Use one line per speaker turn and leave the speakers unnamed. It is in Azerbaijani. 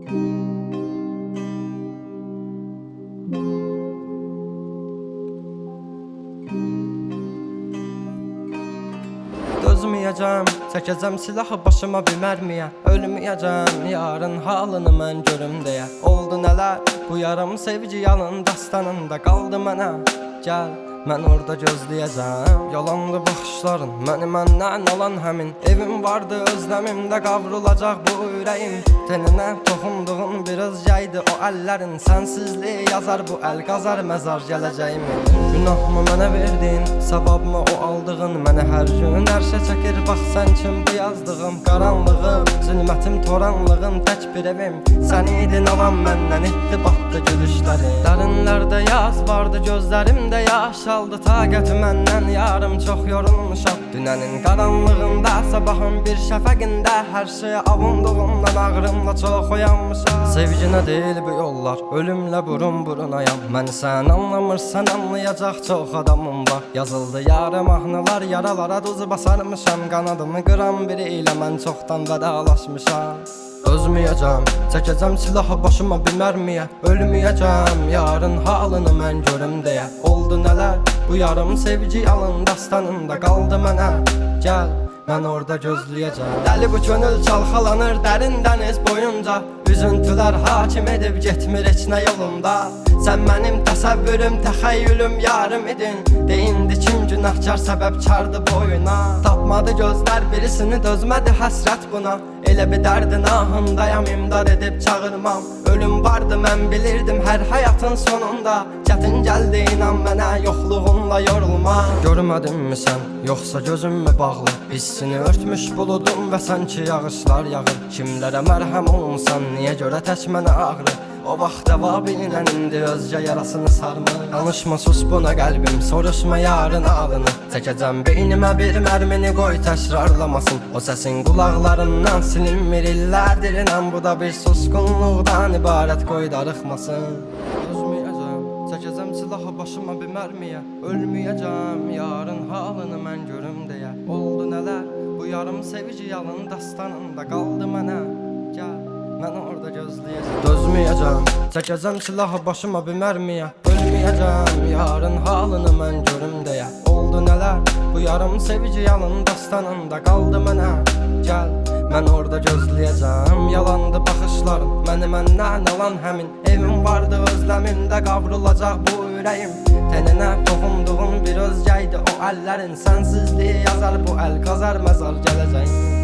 Dözməyəcəm, çəkəcəm silahı başıma bir mərmiyə. Ölməyəcəm, yarın halını mən görüm deyə. Oldu nələr, bu yarım sevgi yalın dastanında qaldı mənə. Gəl, mən orada gözləyəcəm. Yalandı baxışların, məni məndən alan həmin. Evim vardı özləmimdə qavrulacaq bu ürəyim. Teninə toxunduğun bir özgəydi o əllərin. Sənsizliyi yazar bu əl qazar məzar gələcəyimi. Günahımı mənə verdin, savabımı o aldığın. Mənə hər gün ərşə çəkir, bax sən kim bu yazdığım. Qaranlığım, zülmətim, toranlığım, tək bir evim. Sən idin alan məndən, etdi batdı gülüşləri. Dərinlərdə yaz vardı, gözlərimdə yaş aldı. Taqəti məndən yarım çox yorulmuşam. Dünənin qaranlığında, sabahın bir şəfəqində. Hər şeyə avunduğumdan ağrımla çox oyanmışam. Sevginə deyil bu yollar, ölümlə burun burunayam. Məni sən anlamırsan, anlayacaq çox adamım var. Yazıldı yarı mahnılar, yaralara duz basarmışam. Qanadımı qıran biri ilə mən çoxdan vədalaşmışam. Dözməyəcəm, çəkəcəm silahı başıma bir mərmiyə. Ölməyəcəm, yarın halını mən görüm deyə. Oldu nələr, bu yarım sevgi yalın dastanında qaldı mənə. Gəl, mən orada gözləyəcəm. Dəli bu könül çalxalanır dərin dəniz boyunca. Üzüntülər hakim edib getmir heç nə yolumda. Sən mənim təsəvvürüm, təxəyyülüm, yarım idin. Deyindi kim günahkar səbəbkardı boyuna. Tapmadı gözlər birisini, dözmədi həsrət buna. Elə bir dərdin ahındayam, imdad edib çağırmam. Ölüm vardı mən bilirdim hər həyatın sonunda. Çətin gəldi inan mənə, yoxluğunla yorulma. Görmədinmi sən, yoxsa gözüm mü bağlı? Hissini örtmüş buludum və sanki yağışlar yağır. Kimlərə mərhəm olunsan, niyə görə tək mənə ağrı? O vaxt cavabinlə indi özgə yarasını sarma. Danışma sus buna qəlbim, soruşma yarın ağlını. Çəkəcəm beynimə bir mərmini, qoy təkrarlamasın. O səsin qulaqlarından silinmir illərdir inan. Bu da bir susqunluqdan ibarət, qoy darıxmasın. Dözməyəcəm, çəkəcəm silahı başıma bir mərmiyə. Ölməyəcəm, yarın halını mən görüm deyə. Oldu nələr, bu yarım sevgi yalın dastanında qaldı mənə. Gəl, mən orada gözləyəcəm. Dözməyəcəm, çəkəcəm silahı başıma bir mərmiyə. Ölməyəcəm, yarın halını mən görüm deyə. Oldu nələr, bu yarım sevgi yalın dastanında qaldı mənə. Gəl, mən orada gözləyəcəm. Yalandı baxışların, məni məndən alan həmin. Evim vardı özləmimdə qavrulacaq bu ürəyim. Teninə toxunduğun bir özgəydi o əllərin. Sənsizliyi yazar bu əl qazar məzar gələcəyim.